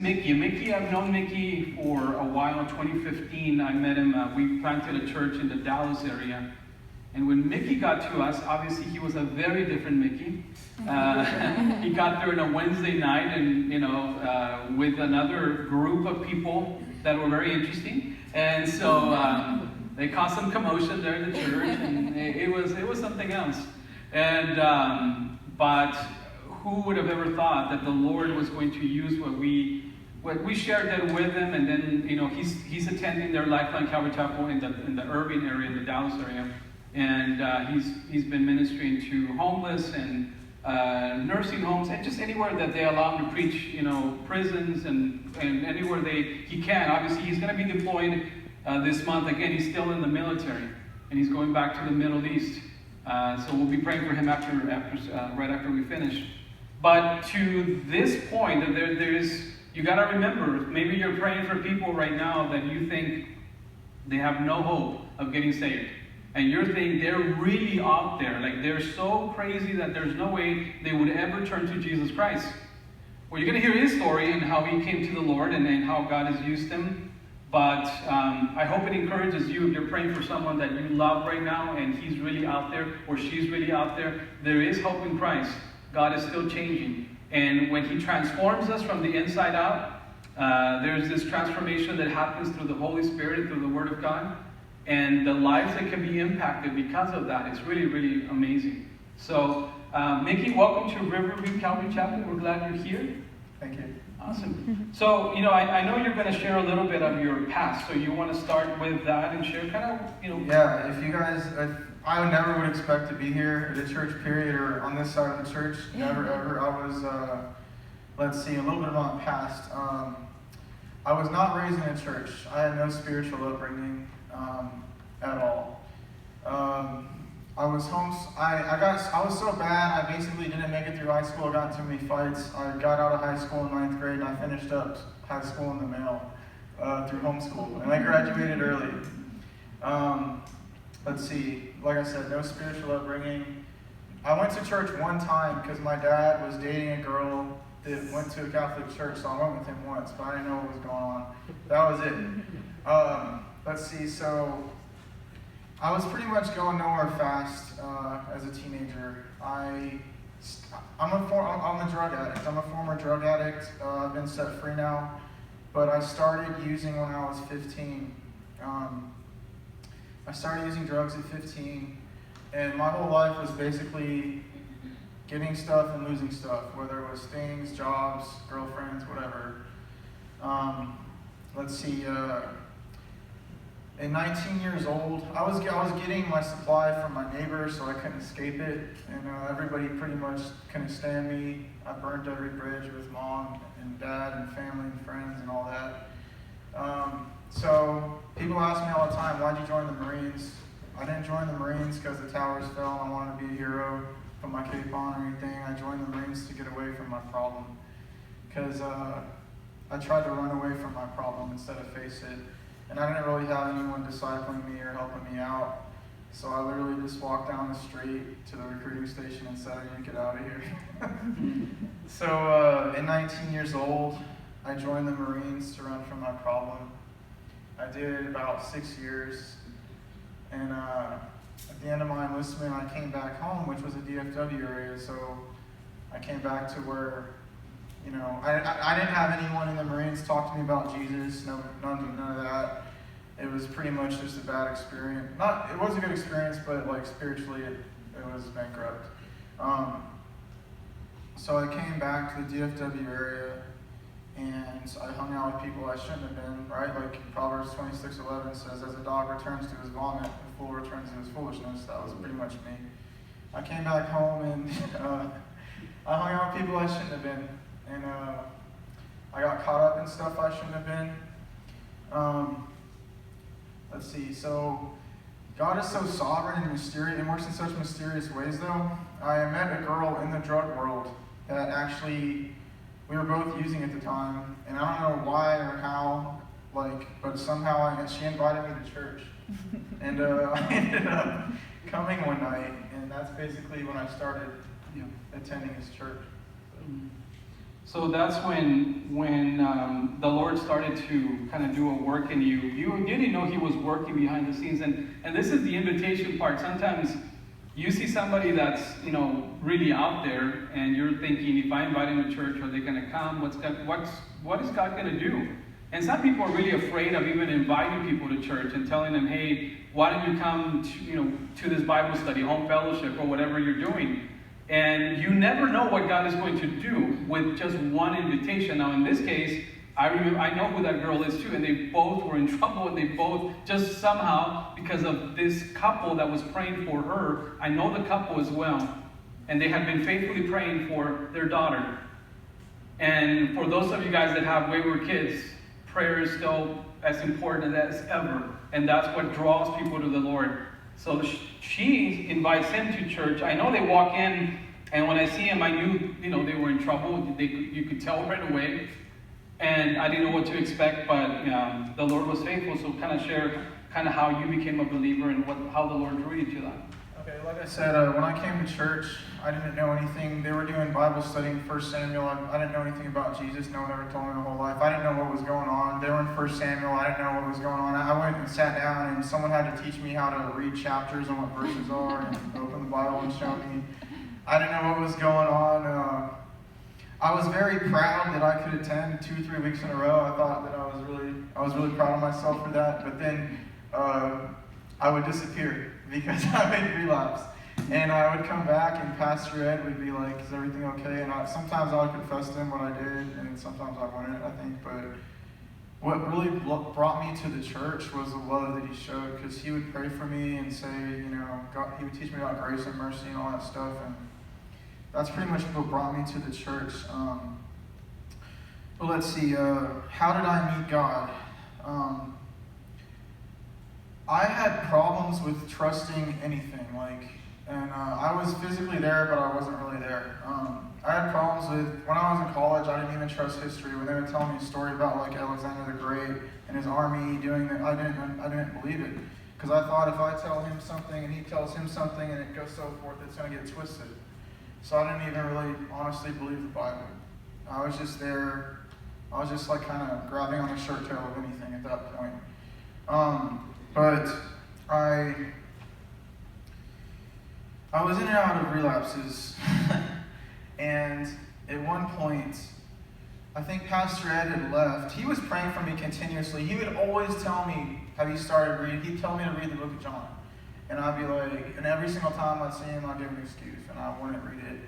Mickey, I've known Mickey for a while. 2015, I met him. We planted a church in the Dallas area. And when Mickey got to us, obviously he was a very different Mickey. He got there on a Wednesday night and, with another group of people that were very interesting. And so they caused some commotion there in the church, and it was something else. And but who would have ever thought that the Lord was going to use what we shared that with him, and then he's attending their Lifeline Calvary Chapel in the Irving area, in the Dallas area, and he's been ministering to homeless and nursing homes and just anywhere that they allow him to preach, prisons and anywhere he can. Obviously, he's going to be deployed this month. Again, he's still in the military, and he's going back to the Middle East. So we'll be praying for him right after we finish. But to this point, you got to remember, maybe you're praying for people right now that you think they have no hope of getting saved. And you're thinking they're really out there. Like, they're so crazy that there's no way they would ever turn to Jesus Christ. Well, you're going to hear his story and how he came to the Lord and how God has used him. But I hope it encourages you if you're praying for someone that you love right now and he's really out there or she's really out there. There is hope in Christ. God is still changing. And when he transforms us from the inside out, there's this transformation that happens through the Holy Spirit, through the Word of God. And the lives that can be impacted because of that is really, really amazing. So, Mickey, welcome to Riverview Calvary Chapel. We're glad you're here. Thank you. Awesome. So, I know you're going to share a little bit of your past. So you want to start with that and share kind of, Yeah, if you guys, I never would expect to be here at a church period or on this side of the church. Never, ever. I was, let's see, a little bit of my past. I was not raised in a church. I had no spiritual upbringing at all. I was I was so bad, I basically didn't make it through high school. I got into too many fights. I got out of high school in 9th grade, and I finished up high school in the mail through homeschool. And I graduated early. Let's see, like I said, no spiritual upbringing. I went to church one time because my dad was dating a girl that went to a Catholic church, so I went with him once, but I didn't know what was going on. That was it. Let's see, so I was pretty much going nowhere fast as a teenager. I'm a drug addict. I'm a former drug addict. I've been set free now, but I started using when I was 15. I started using drugs at 15, and my whole life was basically getting stuff and losing stuff, whether it was things, jobs, girlfriends, whatever. Let's see. At 19 years old, I was getting my supply from my neighbor, so I couldn't escape it, and everybody pretty much couldn't stand me. I burned every bridge with mom and dad and family and friends and all that. So people ask me all the time, why'd you join the Marines? I didn't join the Marines because the towers fell and I wanted to be a hero, put my cape on or anything. I joined the Marines to get away from my problem, because I tried to run away from my problem instead of face it. And I didn't really have anyone discipling me or helping me out. So I literally just walked down the street to the recruiting station and said, I need to get out of here. So at 19 years old, I joined the Marines to run from my problem. I did about 6 years. And at the end of my enlistment, I came back home, which was a DFW area. So I came back to where, I didn't have anyone in the Marines talk to me about Jesus, none of that. It was pretty much just a bad experience. It was a good experience, but like spiritually, it was bankrupt. So I came back to the DFW area, and I hung out with people I shouldn't have been, right? Like Proverbs 26:11 says, as a dog returns to his vomit, a fool returns to his foolishness. That was pretty much me. I came back home, and I hung out with people I shouldn't have been. And I got caught up in stuff I shouldn't have been. Let's see, so God is so sovereign and mysterious and works in such mysterious ways, though. I met a girl in the drug world that actually, we were both using at the time, and I don't know why or how, but somehow she invited me to church. And I ended up coming one night, and that's basically when I started attending his church. So that's when the Lord started to kind of do a work in you. You didn't know He was working behind the scenes, and this is the invitation part. Sometimes you see somebody that's really out there, and you're thinking, if I invite them to church, are they going to come? What is God going to do? And some people are really afraid of even inviting people to church and telling them, hey, why don't you come to this Bible study, home fellowship, or whatever you're doing. And you never know what God is going to do with just one invitation. Now, in this case, I know who that girl is too, and they both were in trouble, and they both just somehow, because of this couple that was praying for her, I know the couple as well, and they had been faithfully praying for their daughter. And for those of you guys that have wayward kids, prayer is still as important as ever, and that's what draws people to the Lord. So she invites him to church. I know they walk in, and when I see him, I knew they were in trouble. You could tell right away, and I didn't know what to expect. But the Lord was faithful. So kind of share how you became a believer and how the Lord drew you to that. Okay, like I said, when I came to church, I didn't know anything. They were doing Bible study in 1 Samuel. I didn't know anything about Jesus. No one ever told me my whole life. I didn't know what was going on. They were in 1 Samuel. I didn't know what was going on. I went and sat down, and someone had to teach me how to read chapters and what verses are, and open the Bible and show me. I didn't know what was going on. I was very proud that I could attend 2-3 weeks in a row. I thought that I was really proud of myself for that. But then I would disappear because I would relapse. And I would come back, and Pastor Ed would be like, is everything okay? And sometimes I would confess to him what I did, and sometimes I wouldn't, I think. But what really brought me to the church was the love that he showed, because he would pray for me and say, God, he would teach me about grace and mercy and all that stuff. And that's pretty much what brought me to the church. But let's see, how did I meet God? I had problems with trusting anything, and I was physically there, but I wasn't really there. I had problems with, when I was in college, I didn't even trust history. When they would tell me a story about Alexander the Great and his army doing that, I didn't believe it. Because I thought if I tell him something and he tells him something and it goes so forth, it's going to get twisted. So I didn't even really honestly believe the Bible. I was just there, I was just kind of grabbing on the shirt tail of anything at that point. But I was in and out of relapses, and at one point, I think Pastor Ed had left. He was praying for me continuously. He would always tell me, have you started reading? He'd tell me to read the book of John. And I'd be like, and every single time I'd see him, I'd give him an excuse, and I wouldn't read it.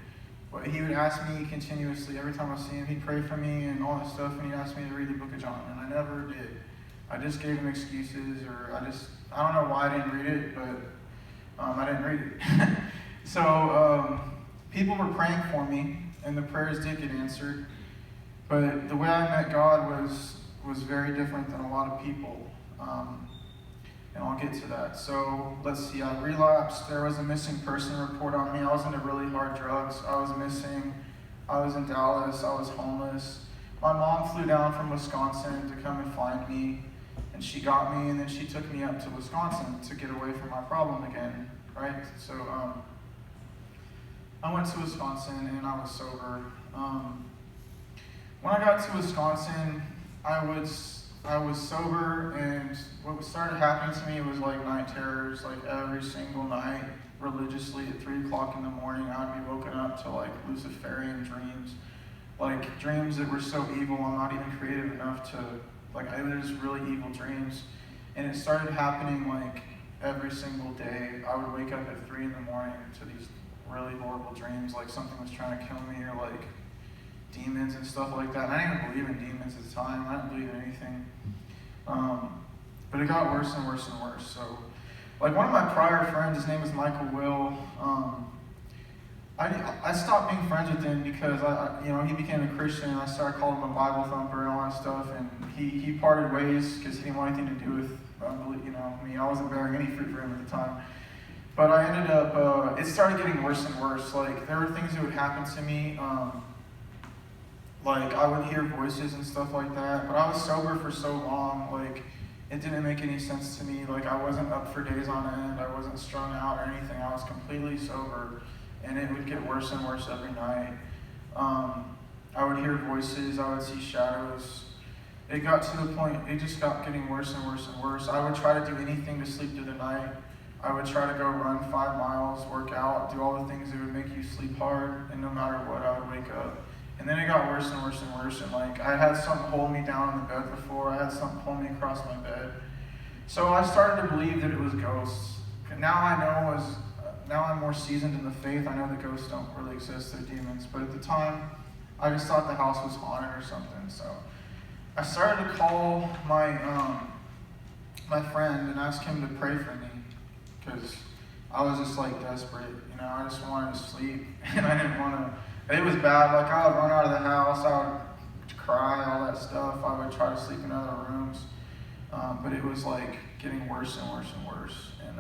But he would ask me continuously, every time I see him, he'd pray for me and all that stuff, and he'd ask me to read the book of John, and I never did. I just gave him excuses, or I don't know why I didn't read it, but I didn't read it. So people were praying for me, and the prayers did get answered. But the way I met God was very different than a lot of people, and I'll get to that. So let's see, I relapsed. There was a missing person report on me. I was into really hard drugs. I was missing. I was in Dallas. I was homeless. My mom flew down from Wisconsin to come and find me, and she got me, and then she took me up to Wisconsin to get away from my problem again, right? So I went to Wisconsin, and I was sober. When I got to Wisconsin, I was sober, and what started happening to me was night terrors, every single night, religiously at 3 o'clock in the morning. I'd be woken up to Luciferian dreams, dreams that were so evil I'm not even creative enough to, it was really evil dreams. And it started happening every single day. I would wake up at 3 in the morning to these really horrible dreams, something was trying to kill me, or demons and stuff like that. And I didn't even believe in demons at the time. I didn't believe in anything. But it got worse and worse and worse. So, one of my prior friends, his name is Michael Will. I stopped being friends with him because he became a Christian, and I started calling him a Bible thumper and all that stuff. And he parted ways because he didn't want anything to do with me. I wasn't bearing any fruit for him at the time. But I ended up. It started getting worse and worse. There were things that would happen to me. I would hear voices and stuff like that, but I was sober for so long, it didn't make any sense to me. I wasn't up for days on end, I wasn't strung out or anything. I was completely sober, and it would get worse and worse every night. I would hear voices, I would see shadows. It got to the point, it just got getting worse and worse and worse. I would try to do anything to sleep through the night. I would try to go run 5 miles, work out, do all the things that would make you sleep hard, and no matter what, I would wake up. And then it got worse and worse and worse, and like, I had something hold me down in the bed before, I had something pull me across my bed. So I started to believe that it was ghosts. Now I'm more seasoned in the faith, I know that ghosts don't really exist, they're demons. But at the time, I just thought the house was haunted or something. So I started to call my friend and ask him to pray for me, because I was just like desperate, I just wanted to sleep, and I didn't want to, it was bad, like I would run out of the house, I would cry, all that stuff, I would try to sleep in other rooms, but it was like getting worse and worse and worse, and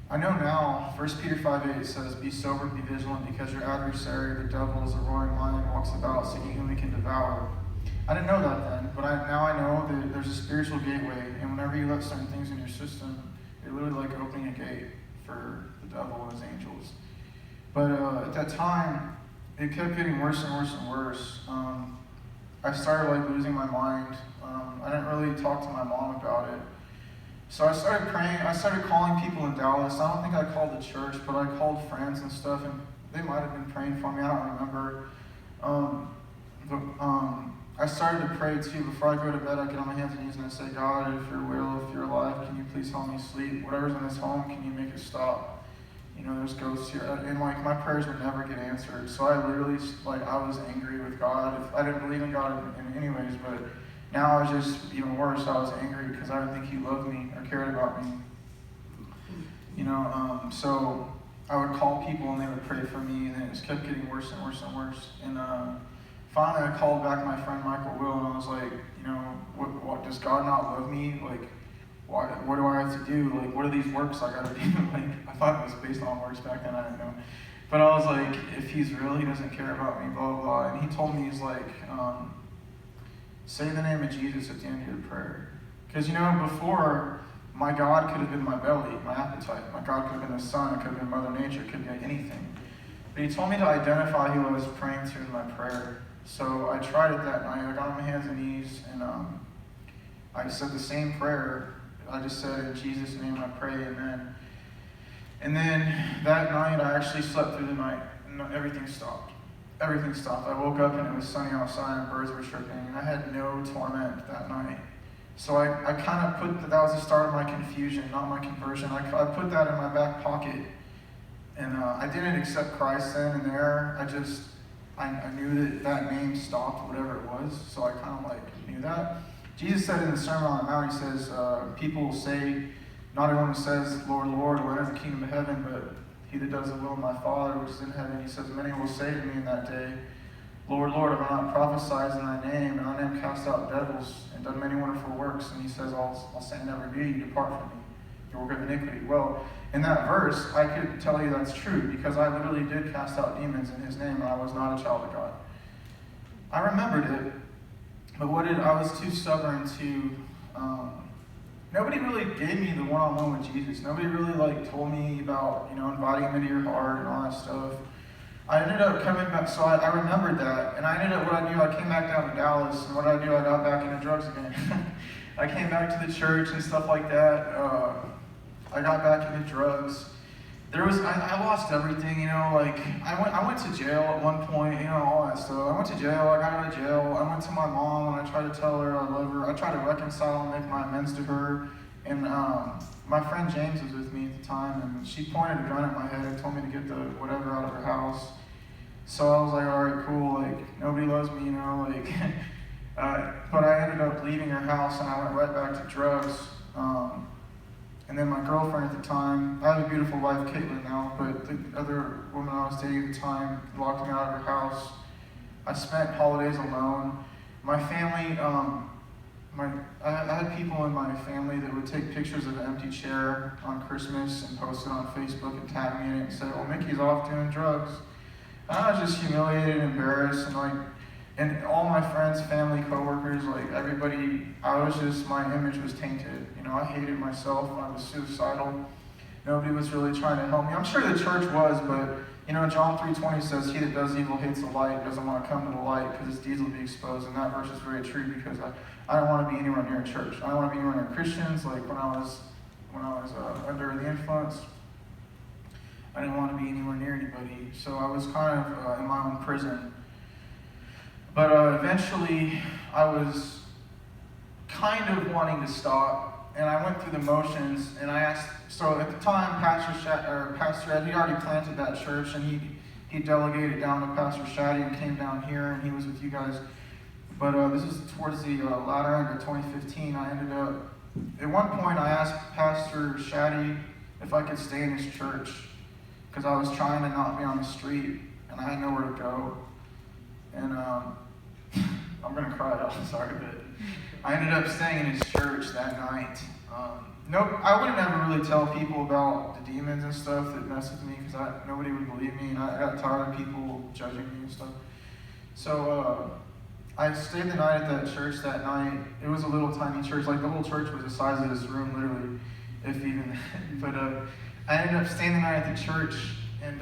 I know now, 1 Peter 5:8 says, "Be sober, be vigilant, because your adversary, the devil, is a roaring lion, walks about seeking whom he can devour." I didn't know that then, but now I know that there's a spiritual gateway, and whenever you let certain things in your system, you're literally like opening a gate for the devil and his angels. But at that time, it kept getting worse and worse and worse. I started like losing my mind. I didn't really talk to my mom about it. So I started praying. I started calling people in Dallas. I don't think I called the church, but I called friends and stuff, and they might have been praying for me. I don't remember. I started to pray too. Before I go to bed, I get on my hands and knees and I say, "God, if you're will, if you're alive, can you please help me sleep? Whatever's in this home, can you make it stop? There's ghosts here." And like my prayers would never get answered. So I literally, I was angry with God. I didn't believe in God in anyways, but now I was just even worse. I was angry because I didn't think He loved me or cared about me. So I would call people and they would pray for me, and then it just kept getting worse and worse and worse. And finally, I called back my friend Michael Will, and I was like, what does God not love me? Like, what do I have to do? Like, what are these works I gotta do? Like, I thought it was based on works back then. I didn't know. But I was like, if He's real, He doesn't care about me, blah, blah, blah. And He told me, He's like, say the name of Jesus at the end of your prayer. Because, before, my God could have been my belly, my appetite. My God could have been the sun. It could have been Mother Nature. It could have been anything. But He told me to identify who I was praying to in my prayer. So I tried it that night. I got on my hands and knees, and I said the same prayer. I just said, "In Jesus' name I pray, amen." And then that night, I actually slept through the night, and everything stopped. Everything stopped. I woke up, and it was sunny outside, and birds were chirping, and I had no torment that night. So I kind of put that was the start of my confusion, not my conversion. I put that in my back pocket, and I didn't accept Christ then and there. I knew that name stopped whatever it was, so I kind of knew that. Jesus said in the Sermon on the Mount, He says, people will say, not everyone who says, "Lord, Lord," will enter the kingdom of heaven, but he that does the will of my Father which is in heaven. He says, many will say to me in that day, "Lord, Lord, have I not prophesied in thy name, and in thy name cast out devils, and done many wonderful works?" And He says, I'll say, "Never knew you, depart from me, you work of iniquity." Well, in that verse, I could tell you that's true, because I literally did cast out demons in His name, and I was not a child of God. I remembered it, but I was too stubborn to, nobody really gave me the one-on-one with Jesus. Nobody really told me about, inviting Him into your heart and all that stuff. I ended up coming back, so I remembered that, and I ended up, I came back down to Dallas, and I got back into drugs again. I came back to the church and stuff like that. I got back into drugs. I lost everything, I went to jail at one point, all that stuff. I went to jail, I got out of jail, I went to my mom and I tried to tell her I love her. I tried to reconcile and make my amends to her. And my friend James was with me at the time, and she pointed a gun at my head and told me to get the whatever out of her house. So I was like, all right, cool, nobody loves me, but I ended up leaving her house and I went right back to drugs. And then my girlfriend at the time, I have a beautiful wife, Caitlin, now, but the other woman I was dating at the time locked me out of her house. I spent holidays alone. My family, I had people in my family that would take pictures of an empty chair on Christmas and post it on Facebook and tag me in it and say, "Well, Mickey's off doing drugs." And I was just humiliated and embarrassed, and all my friends, family, coworkers, everybody, my image was tainted. I hated myself. I was suicidal. Nobody was really trying to help me. I'm sure the church was, but You know, John 3:20 says, "He that does evil hates the light, doesn't want to come to the light because his deeds will be exposed." And that verse is very true because I don't want to be anywhere near a church. I don't want to be anywhere near Christians. Like when I was under the influence, I didn't want to be anywhere near anybody. So I was kind of in my own prison. But eventually, I was kind of wanting to stop, and I went through the motions, and I asked. So at the time, Pastor Ed, he already planted that church, and he delegated down to Pastor Shaddy and came down here, and he was with you guys. But this is towards the latter end of 2015. I ended up, at one point, I asked Pastor Shaddy if I could stay in his church, because I was trying to not be on the street, and I had nowhere to go. And I'm going to cry, I'm sorry, but I ended up staying in his church that night. I would never really tell people about the demons and stuff that mess with me because nobody would believe me, and I got tired of people judging me and stuff. So I stayed the night at that church that night. It was a little tiny church, like the whole church was the size of this room, literally, if even. But I ended up staying the night at the church, and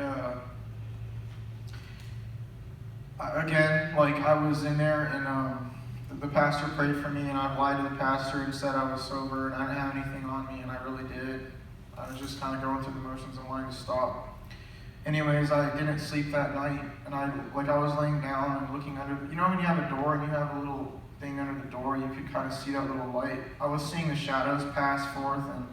again, like I was in there, and the pastor prayed for me, and I lied to the pastor and said I was sober and I didn't have anything on me, and I really did. I was just kind of going through the motions and wanting to stop. Anyways, I didn't sleep that night, and I was laying down and looking under. You know when you have a door and you have a little thing under the door, you could kind of see that little light. I was seeing the shadows pass forth, and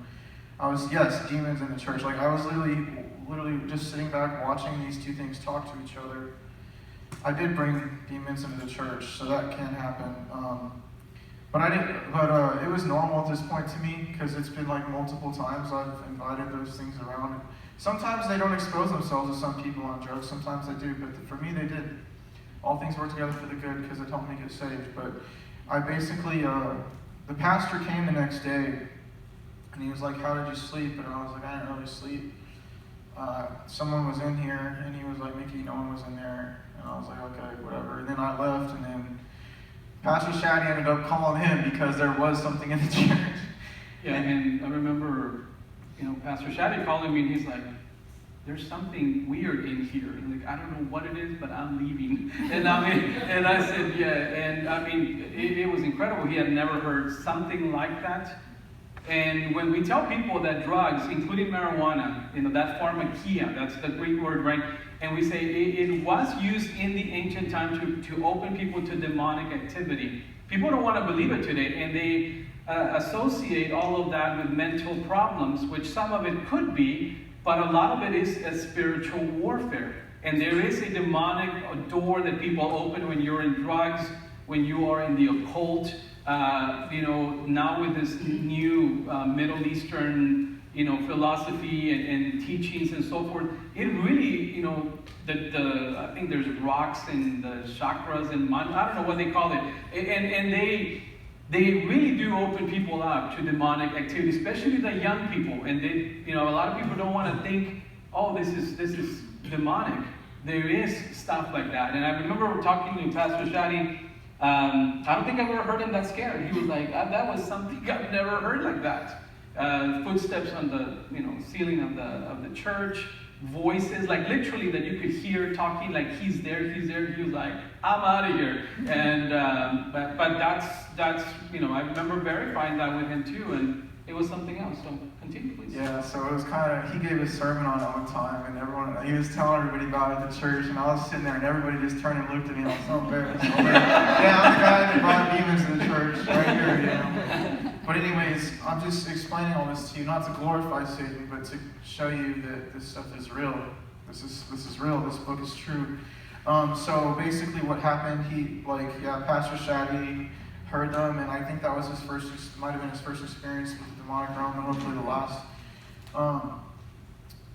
I was demons in the church. Like I was literally just sitting back watching these two things talk to each other. I did bring demons into the church, so that can happen. But it was normal at this point to me because it's been like multiple times I've invited those things around. Sometimes they don't expose themselves to some people on drugs. Sometimes they do, but for me they did. All things work together for the good because it helped me get saved. But I basically, the pastor came the next day, and he was like, "How did you sleep?" And I was like, "I didn't really sleep. Someone was in here," and he was like, "Mickey, no one was in there." And I was like, "Okay, whatever." And then I left, and then Pastor Shaddy ended up calling him because there was something in the church. Yeah, and I remember, Pastor Shaddy calling me, and he's like, "There's something weird in here." And like, "I don't know what it is, but I'm leaving." And I said, "Yeah." And it was incredible. He had never heard something like that. And when we tell people that drugs, including marijuana, that pharmakia, that's the Greek word, right? And we say it was used in the ancient time to open people to demonic activity. People don't want to believe it today, and they associate all of that with mental problems, which some of it could be, but a lot of it is a spiritual warfare. And there is a demonic door that people open when you're in drugs, when you are in the occult. Now with this new Middle Eastern, philosophy and teachings and so forth, it really, I think there's rocks and the chakras and I don't know what they call it, and they really do open people up to demonic activity, especially the young people. And they, a lot of people don't want to think, "Oh, this is demonic." There is stuff like that. And I remember talking to Pastor Shaddy. I don't think I've ever heard him that scared. He was like, "That was something I've never heard like that." Footsteps on the ceiling of the church, voices like literally that you could hear talking like he's there. He was like, "I'm out of here." And but that's I remember verifying that with him too, and it was something else. So continue, please. Yeah, so it was he gave a sermon on it one time, and he was telling everybody about it at the church, and I was sitting there, and everybody just turned and looked at me, and I was so embarrassed. Yeah, I'm the guy that brought demons in the church, right here, But anyways, I'm just explaining all this to you, not to glorify Satan, but to show you that this stuff is real. This is real. This book is true. So basically, what happened? Pastor Shaddy heard them, and I think that was might have been his first experience with the demonic realm, and hopefully the last.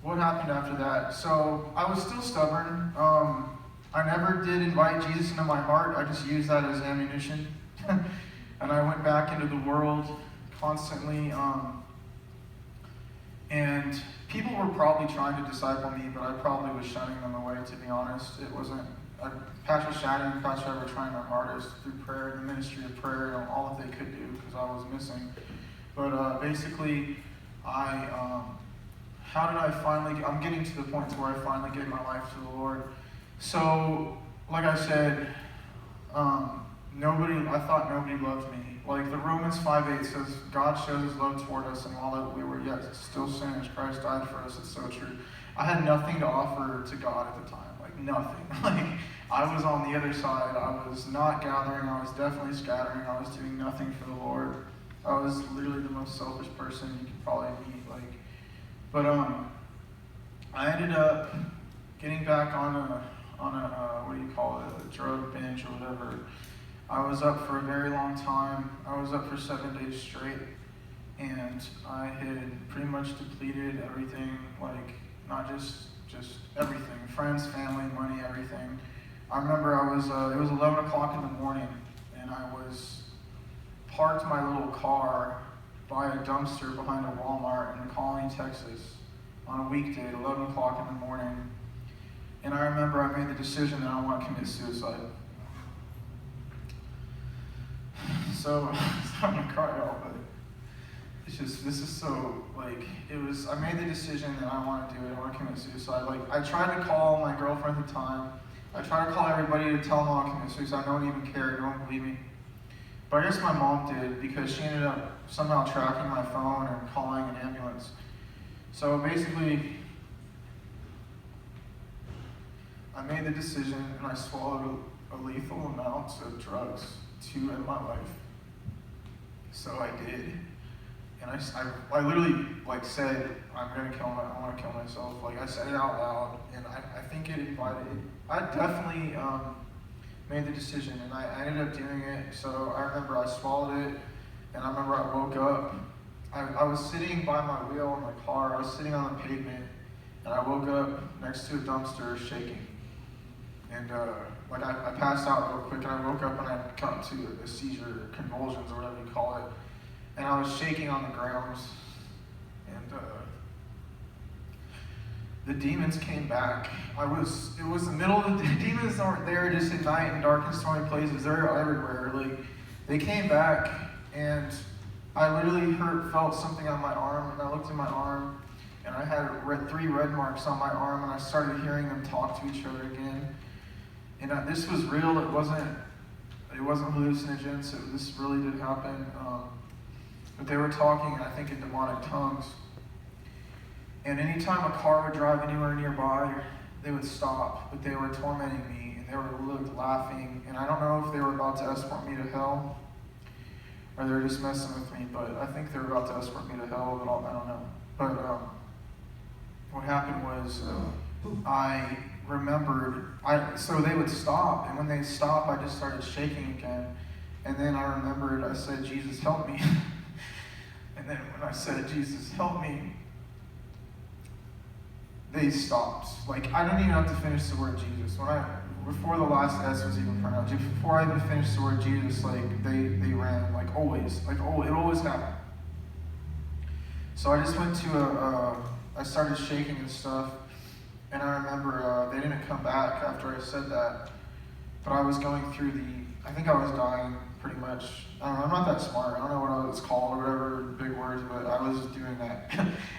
What happened after that? So I was still stubborn. I never did invite Jesus into my heart. I just used that as ammunition. And I went back into the world constantly. And people were probably trying to disciple me, but I probably was shunning them away, to be honest. It wasn't. Pastor Shaddy and Pastor Ed were trying their hardest through prayer, the ministry of prayer, and all that they could do, because I was missing. But basically, I how did I finally, I'm getting to the point where I finally gave my life to the Lord. So, like I said, I thought nobody loved me. Like the Romans 5:8 says, God shows his love toward us, and while that we were yet still sinners, Christ died for us. It's so true. I had nothing to offer to God at the time. Like nothing. Like I was on the other side. I was not gathering. I was definitely scattering. I was doing nothing for the Lord. I was literally the most selfish person you could probably meet. But I ended up getting back on a what do you call it, a drug binge or whatever. I was up for a very long time. I was up for 7 days straight, and I had pretty much depleted everything, like not just everything, friends, family, money, everything. I remember it was 11 o'clock in the morning, and I was parked my little car by a dumpster behind a Walmart in McCallie, Texas, on a weekday at 11 o'clock in the morning. And I remember I made the decision that I want to commit suicide. So, I'm going to cry out, but it's just, this is so, like, I made the decision that I want to do it, I want to commit suicide. Like, I tried to call my girlfriend at the time. I tried to call everybody to tell them I want to commit suicide. No one even cared, no one believed me. But I guess my mom did, because she ended up somehow tracking my phone and calling an ambulance. So basically, I made the decision and I swallowed a lethal amount of drugs to end my life. So I did. And I literally said, I want to kill myself. Like I said it out loud, and I think I definitely made the decision, and I ended up doing it. So I remember I swallowed it, and I remember I woke up. I was sitting by my wheel in my car. I was sitting on the pavement, and I woke up next to a dumpster shaking. And I passed out real quick, and I woke up and I got to a seizure, convulsions, or whatever you call it. And I was shaking on the ground. And the demons came back. It was the middle of the demons aren't there just at night in dark and stormy places. They're everywhere. Like they came back, and I literally felt something on my arm, and I looked at my arm, and I had 3 red marks on my arm, and I started hearing them talk to each other again. And this was real. It wasn't hallucinogens. This really did happen. But they were talking, I think, in demonic tongues. And anytime a car would drive anywhere nearby, they would stop, but they were tormenting me, and they were laughing, and I don't know if they were about to escort me to hell, or they were just messing with me, but I think they were about to escort me to hell, but I don't know. But what happened was, I remembered, so they would stop, and when they stopped, I just started shaking again, and then I remembered, I said, Jesus, help me. And then when I said, Jesus, help me, they stopped. Like, I didn't even have to finish the word Jesus. Before the last S was even pronounced, before I even finished the word Jesus, like, they ran, like, always. Like, oh, it always happened. So I just went to I started shaking and stuff, and I remember they didn't come back after I said that, but I was going through I think I was dying pretty much. I don't know, I'm not that smart. I don't know what it's called or whatever, big words, but I was doing that.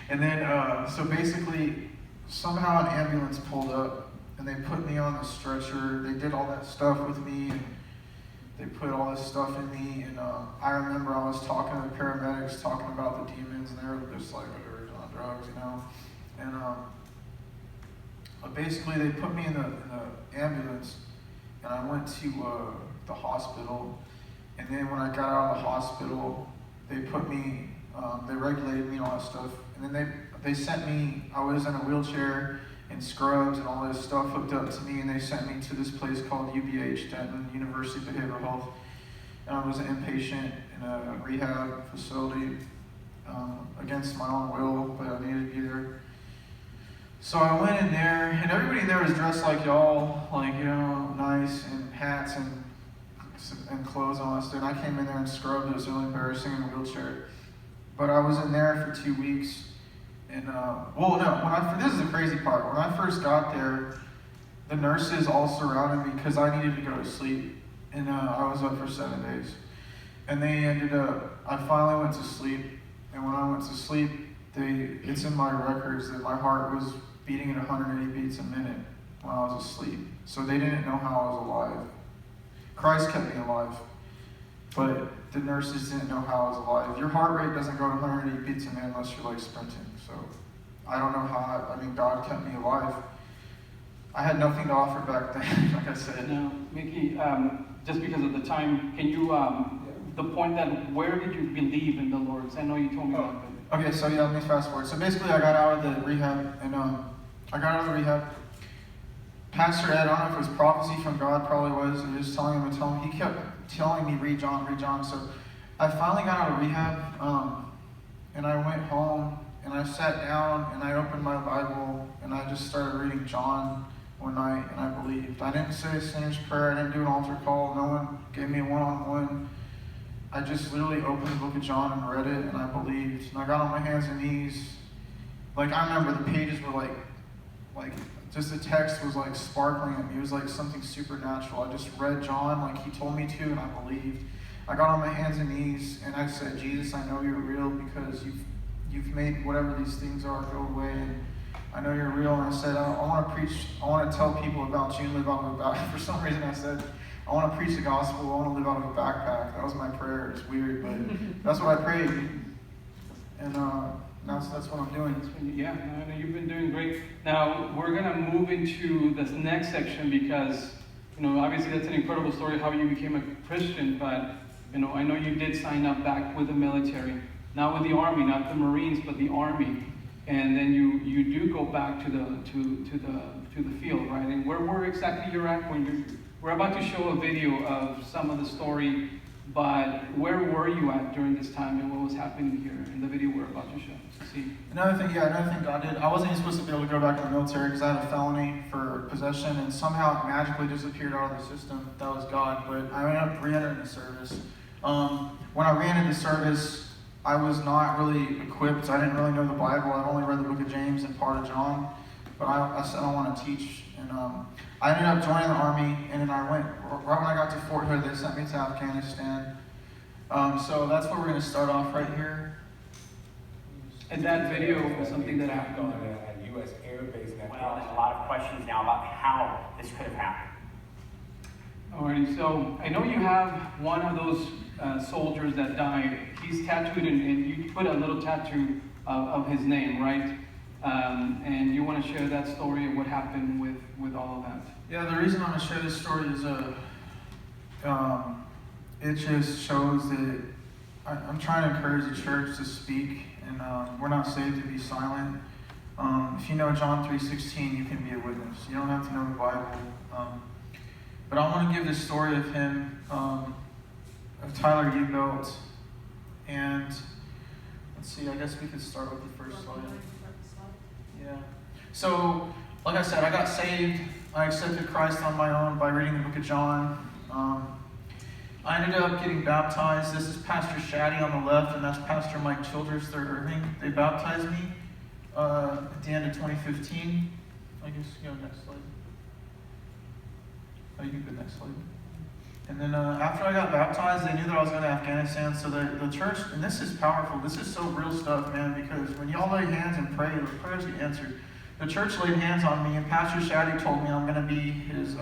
And then, so basically, somehow an ambulance pulled up, and they put me on the stretcher. They did all that stuff with me, and they put all this stuff in me, and I remember I was talking to the paramedics, talking about the demons, and they were just like, whatever, he's on drugs, you know? And basically, they put me in the ambulance, and I went to the hospital. And then when I got out of the hospital, they put me, they regulated me and all that stuff. And then they sent me, I was in a wheelchair and scrubs and all this stuff hooked up to me, and they sent me to this place called UBH, Denton University Behavioral Health. And I was an inpatient in a rehab facility against my own will, but I needed to be there. So I went in there, and everybody in there was dressed like y'all, like, you know, nice, and hats and clothes and all that stuff. And I came in there and scrubbed. It was really embarrassing in a wheelchair. But I was in there for 2 weeks. And, this is the crazy part. When I first got there, the nurses all surrounded me because I needed to go to sleep. And I was up for 7 days. And I finally went to sleep. And when I went to sleep, it's in my records that my heart was beating at 180 beats a minute when I was asleep. So they didn't know how I was alive. Christ kept me alive, but the nurses didn't know how I was alive. Your heart rate doesn't go to 180 beats a minute unless you're like sprinting. So I don't know how, God kept me alive. I had nothing to offer back then, like I said. Now, Mickey, just because of the time, can you, the point that where did you believe in the Lord? I know you told me that. But... Okay, so yeah, let me fast forward. So basically, I got out of the rehab, and I got out of the rehab. Pastor Ed, I don't know if it was prophecy from God, probably was. He was telling him, he kept telling me, read John. So I finally got out of rehab, and I went home, and I sat down, and I opened my Bible, and I just started reading John one night, and I believed. I didn't say a sinner's prayer. I didn't do an altar call. No one gave me a one-on-one. I just literally opened the book of John and read it, and I believed. And I got on my hands and knees. Like, I remember the pages were like just the text was like sparkling at me. It was like something supernatural. I just read John like he told me to, and I believed. I got on my hands and knees, and I said, Jesus, I know you're real because you've made whatever these things are go away. And I know you're real. And I said, I want to preach. I want to tell people about you and live out of a backpack. For some reason, I said, I want to preach the gospel. I want to live out of a backpack. That was my prayer. It's weird, but that's what I prayed. And that's what I'm doing. Yeah, I know you've been doing great. Now, we're going to move into this next section because, obviously that's an incredible story how you became a Christian, but, I know you did sign up back with the military. Not with the Army, not the Marines, but the Army. And then you do go back to the field, right? And where exactly you're at when we're about to show a video of some of the story, but where were you at during this time and what was happening here in the video we're about to show? See. Another thing God did, I wasn't even supposed to be able to go back in the military because I had a felony for possession, and somehow it magically disappeared out of the system. That was God, but I ended up re-entering the service. When I re-entered the service, I was not really equipped. I didn't really know the Bible. I've only read the book of James and part of John, but I said I want to teach, and I ended up joining the Army, and then I went, right when I got to Fort Hood, they sent me to Afghanistan. So that's where we're going to start off right here. And that video was something that happened at U.S. Air Base in Afghanistan. Well, there's a lot of questions now about how this could have happened. Alrighty, so I know you have one of those soldiers that died. He's tattooed, and you put a little tattoo of his name, right? And you want to share that story of what happened with all of that. Yeah, the reason I'm going to share this story is it just shows that I'm trying to encourage the church to speak, and we're not saved to be silent. If you know John 3:16, you can be a witness. You don't have to know the Bible. But I want to give this story of him, of Tyler Ubelt. And let's see, I guess we could start with the first slide. Yeah. So, like I said, I got saved. I accepted Christ on my own by reading the book of John. I ended up getting baptized. This is Pastor Shaddy on the left, and that's Pastor Mike Childress, they're Irving. They baptized me at the end of 2015. I guess you go next slide. Oh, you can go next slide. And then after I got baptized, they knew that I was going to Afghanistan. So the church, and this is powerful. This is so real stuff, man, because when y'all lay hands and pray, the prayers get answered. The church laid hands on me, and Pastor Shaddy told me I'm going to be his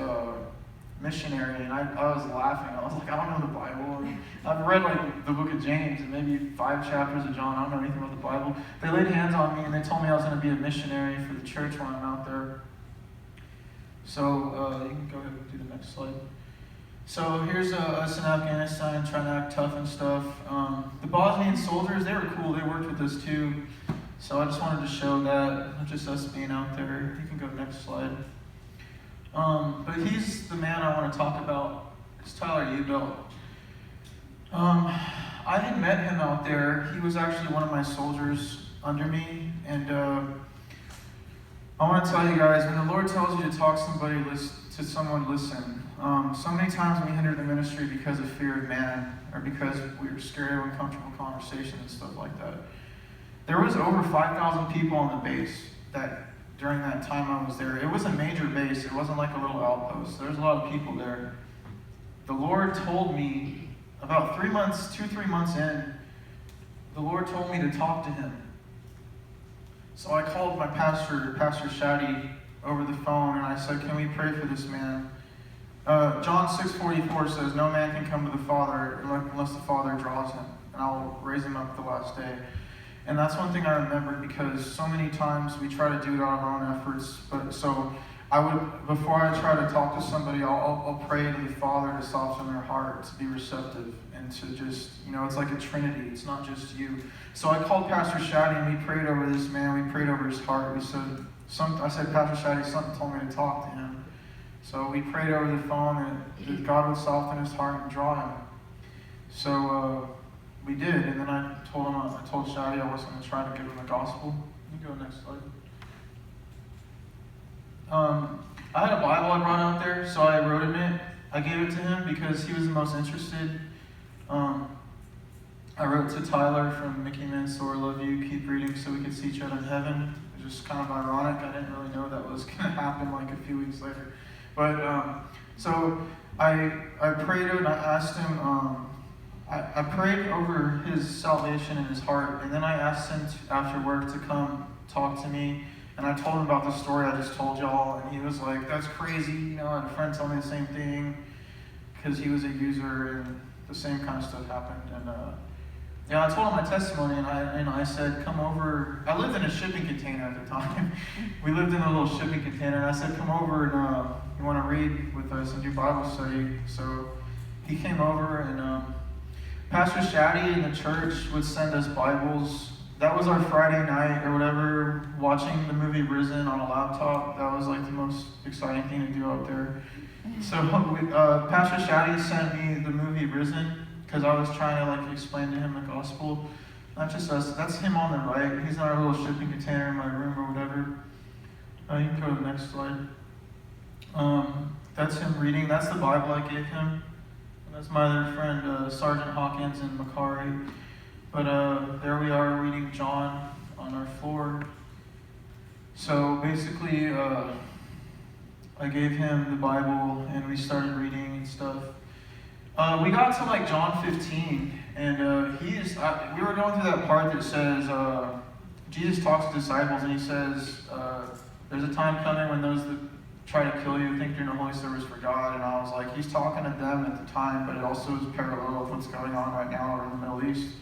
missionary. And I was laughing. I was like, I don't know the Bible. And I've read like the book of James and maybe 5 chapters of John. I don't know anything about the Bible. They laid hands on me, and they told me I was going to be a missionary for the church when I'm out there. So you can go ahead and do the next slide. So here's us in Afghanistan trying to act tough and stuff. The Bosnian soldiers, they were cool. They worked with us too. So I just wanted to show that, not just us being out there. You can go next slide. But he's the man I want to talk about. It's Tyler Ubelt. I had met him out there. He was actually one of my soldiers under me. And I want to tell you guys, when the Lord tells you to talk to someone, listen. So many times we hinder the ministry because of fear of man, or because we were scared of uncomfortable conversation and stuff like that. There was over 5,000 people on the base that during that time I was there. It was a major base. It wasn't like a little outpost. There was a lot of people there. The Lord told me about 3 months in, the Lord told me to talk to him. So I called my pastor, Pastor Shaddy, over the phone, and I said, can we pray for this man? John 6:44 says, no man can come to the Father unless the Father draws him, and I'll raise him up the last day. And that's one thing I remembered, because so many times we try to do it out of our own efforts. But so I would, before I try to talk to somebody, I'll pray to the Father to soften their heart, to be receptive, and to just, it's like a Trinity. It's not just you. So I called Pastor Shaddy, and we prayed over this man. We prayed over his heart. I said, Pastor Shaddy, something told me to talk to him. So we prayed over the phone, and that God would soften his heart and draw him. So we did, and then I told Shaddy I wasn't going to try to give him the gospel. You can go next slide. I had a Bible I brought out there, so I wrote him it. I gave it to him because he was the most interested. I wrote to Tyler from Mickey Mansour, love you, keep reading so we could see each other in heaven. It was just kind of ironic. I didn't really know that was going to happen like a few weeks later. But, so I prayed and I asked him, I prayed over his salvation in his heart, and then I asked him after work to come talk to me, and I told him about the story I just told y'all, and he was like, that's crazy, I had a friend tell me the same thing, because he was a user, and the same kind of stuff happened, and I told him my testimony, and I said, come over. I lived in a shipping container at the time. We lived in a little shipping container, and I said, come over, and you want to read with us and do Bible study. So he came over, and Pastor Shaddy in the church would send us Bibles. That was our Friday night or whatever, watching the movie Risen on a laptop. That was like the most exciting thing to do out there. So Pastor Shaddy sent me the movie Risen, because I was trying to explain to him the gospel. Not just us, that's him on the right. He's in our little shipping container in my room or whatever. You can go to the next slide. That's him reading. That's the Bible I gave him. And that's my other friend, Sergeant Hawkins and Macari. But there we are reading John on our floor. So basically, I gave him the Bible and we started reading and stuff. We got to John 15, and we were going through that part that says, Jesus talks to disciples, and he says, there's a time coming when those that try to kill you think you're in a holy service for God. And I was like, he's talking to them at the time, but it also is parallel with what's going on right now in the Middle East.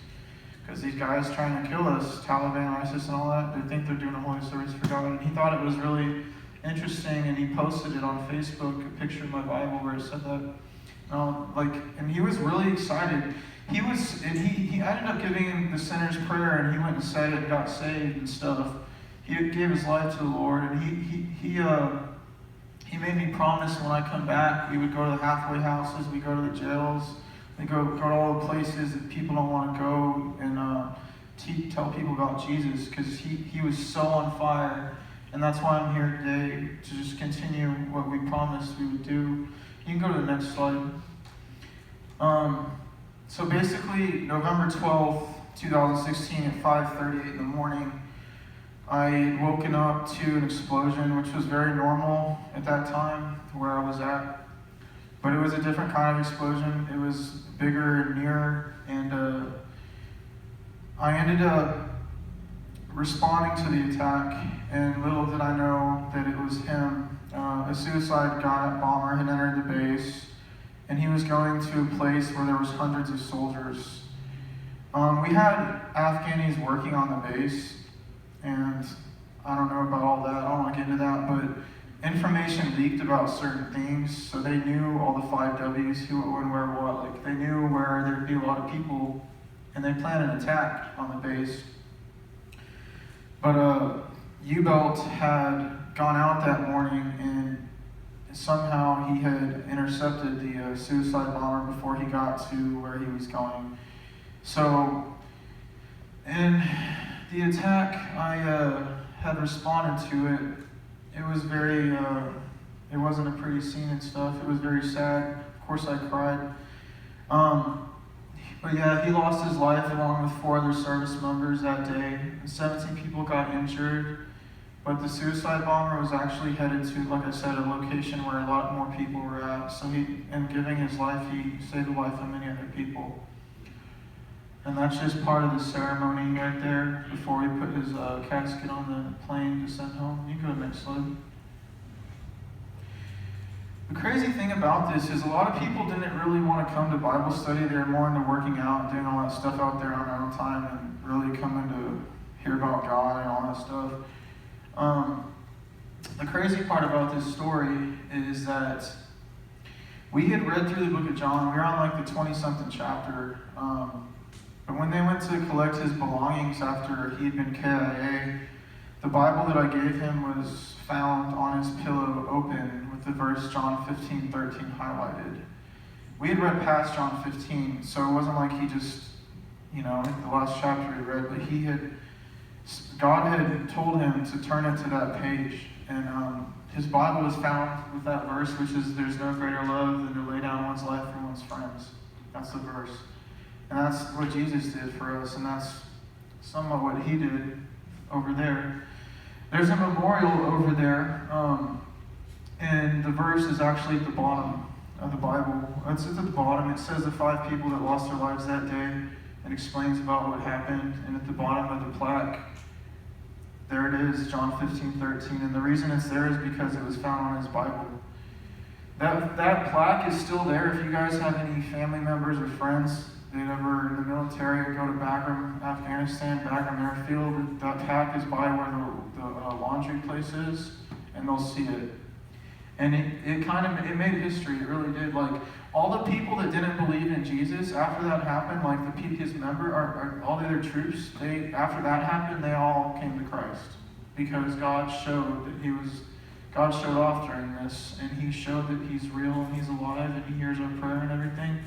Because these guys trying to kill us, Taliban, ISIS, and all that, they think they're doing a holy service for God. And he thought it was really interesting, and he posted it on Facebook, a picture of my Bible where it said that. And he was really excited. He ended up giving the sinner's prayer, and he went and said it and got saved and stuff. He gave his life to the Lord, and he made me promise when I come back, we would go to the halfway houses, we go to the jails, we go to all the places that people don't want to go, and tell people about Jesus, because he was so on fire. And that's why I'm here today, to just continue what we promised we would do. You can go to the next slide. So basically, November 12th, 2016 at 5:38 in the morning, I had woken up to an explosion, which was very normal at that time, where I was at. But it was a different kind of explosion. It was bigger and nearer, and I ended up responding to the attack, and little did I know that it was him. A suicide bomber had entered the base, and he was going to a place where there was hundreds of soldiers. We had Afghanis working on the base, and I don't know about all that, I don't want to get into that, but information leaked about certain things, so they knew all the 5 Ws, who and where what. They knew where there'd be a lot of people, and they planned an attack on the base. But U-Belt had gone out that morning, and somehow he had intercepted the suicide bomber before he got to where he was going. So, in the attack, I had responded to it. It was it wasn't a pretty scene and stuff. It was very sad. Of course I cried. But yeah, he lost his life along with 4 other service members that day. 17 people got injured. But the suicide bomber was actually headed to, like I said, a location where a lot more people were at. So in giving his life, he saved the life of many other people. And that's just part of the ceremony right there before he put his casket on the plane to send home. You can go to the next slide. The crazy thing about this is a lot of people didn't really want to come to Bible study. They were more into working out, doing all that stuff out there on their own time, and really coming to hear about God and all that stuff. The crazy part about this story is that we had read through the book of John. We were on like the 20-something chapter. But when they went to collect his belongings after he had been KIA, the Bible that I gave him was found on his pillow open with the verse John 15:13 highlighted. We had read past John 15, so it wasn't like he just, the last chapter he read, but God had told him to turn it to that page. And his Bible was found with that verse, which is, there's no greater love than to lay down one's life for one's friends. That's the verse. And that's what Jesus did for us, and that's somewhat what he did over there. There's a memorial over there, and the verse is actually at the bottom of the Bible. It's at the bottom. It says the 5 people that lost their lives that day, and explains about what happened. And at the bottom of the plaque, there it is, John 15:13. And the reason it's there is because it was found on his Bible. That plaque is still there. If you guys have any family members or friends that ever in the military go to Bagram, Afghanistan, Bagram Airfield, that plaque is by where the laundry place is, and they'll see it. And it made history. It really did. Like, all the people that didn't believe in Jesus after that happened, like his all the other troops, after that happened, they all came to Christ because God showed off during this, and he showed that he's real and he's alive and he hears our prayer and everything.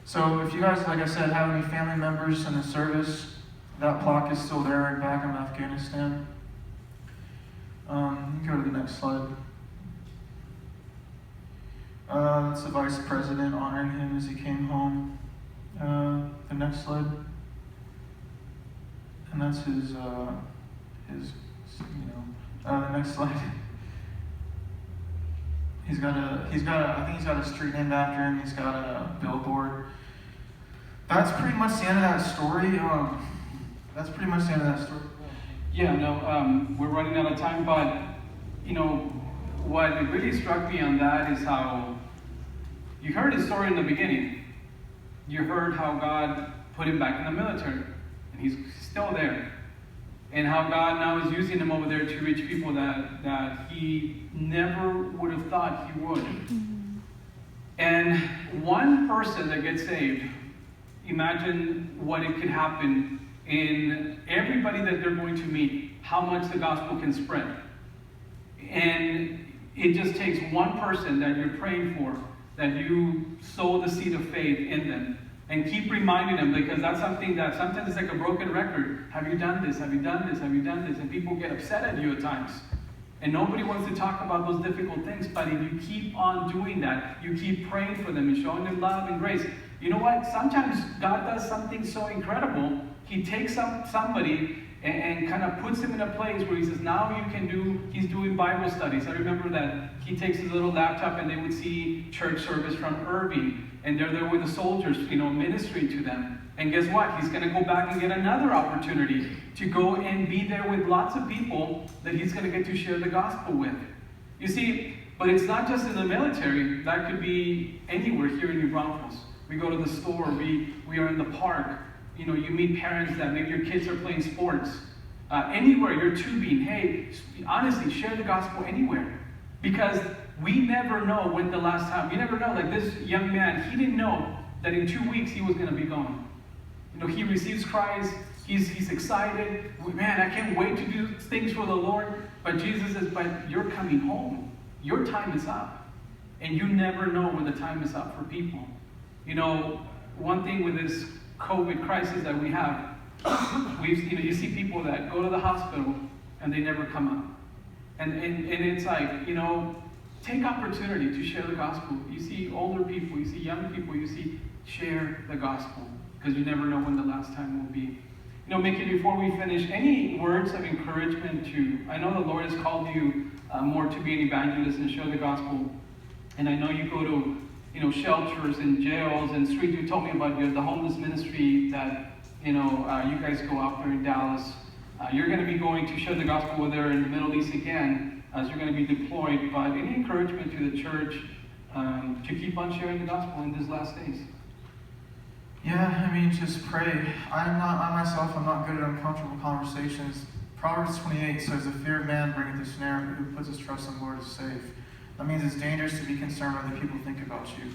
So if you guys, like I said, have any family members in the service, that plaque is still there in Bagram, Afghanistan. You can go to the next slide. That's the vice president honoring him as he came home. The next slide. And that's his the next slide. I think he's got a street named after him. He's got a billboard. That's pretty much the end of that story. Yeah, no, we're running out of time, but, what really struck me on that is how you heard his story in the beginning. You heard how God put him back in the military, and he's still there. And how God now is using him over there to reach people that he never would have thought he would. Mm-hmm. And one person that gets saved, imagine what it could happen in everybody that they're going to meet, how much the gospel can spread. And it just takes one person that you're praying for, that you sow the seed of faith in them. And keep reminding them, because that's something that sometimes it's like a broken record. Have you done this? Have you done this? Have you done this? And people get upset at you at times. And nobody wants to talk about those difficult things. But if you keep on doing that, you keep praying for them and showing them love and grace. You know what? Sometimes God does something so incredible. He takes somebody and kind of puts him in a place where he says, now you can he's doing Bible studies. I remember that he takes his little laptop and they would see church service from Irving. And they're there with the soldiers, ministering to them. And guess what? He's going to go back and get another opportunity to go and be there with lots of people that he's going to get to share the gospel with. You see, but it's not just in the military. That could be anywhere here in New Braunfels. We go to the store. We are in the park. You meet parents that maybe your kids are playing sports. Anywhere you're tubing, hey, honestly, share the gospel anywhere. Because we never know when the last time. You never know. Like this young man, he didn't know that in 2 weeks he was going to be gone. He receives Christ. He's excited. Man, I can't wait to do things for the Lord. But Jesus says, but you're coming home. Your time is up. And you never know when the time is up for people. One thing with this COVID crisis that we have, you see people that go to the hospital and they never come out. And it's like, take opportunity to share the gospel. You see older people, you see young people, share the gospel. Because you never know when the last time will be. Mickey, before we finish, any words of encouragement I know the Lord has called you more to be an evangelist and share the gospel. And I know you go to, shelters and jails and streets. You told me about the homeless ministry that you guys go out there in Dallas. You're going to be going to share the gospel with there in the Middle East again, as you're going to be deployed. But any encouragement to the church to keep on sharing the gospel in these last days? Yeah, I mean, just pray. I myself, I'm not good at uncomfortable conversations. Proverbs 28 says, "The fear of man bringeth a snare, but who puts his trust in the Lord is safe." That means it's dangerous to be concerned what other people think about you.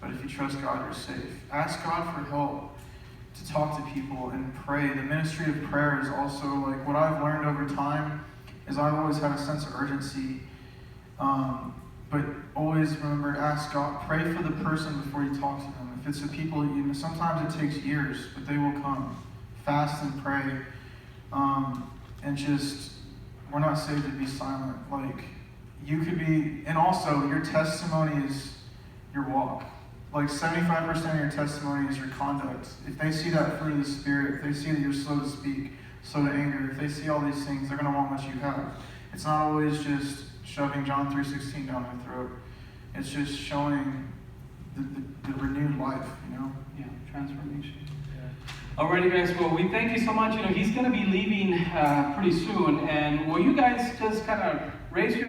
But if you trust God, you're safe. Ask God for help to talk to people and pray. The ministry of prayer is also, like, what I've learned over time is I've always had a sense of urgency. But always remember to ask God, pray for the person before you talk to them. If it's the people, sometimes it takes years, but they will come. Fast and pray. And just, we're not saved to be silent. Like, you could be, and also your testimony is your walk. Like 75% of your testimony is your conduct. If they see that fruit of the Spirit, if they see that you're slow to speak, slow to anger, if they see all these things, they're going to want what you have. It's not always just shoving John 3:16 down their throat. It's just showing the renewed life, Yeah, transformation. Alrighty, guys. Well, we thank you so much. He's going to be leaving pretty soon, and will you guys just kind of raise your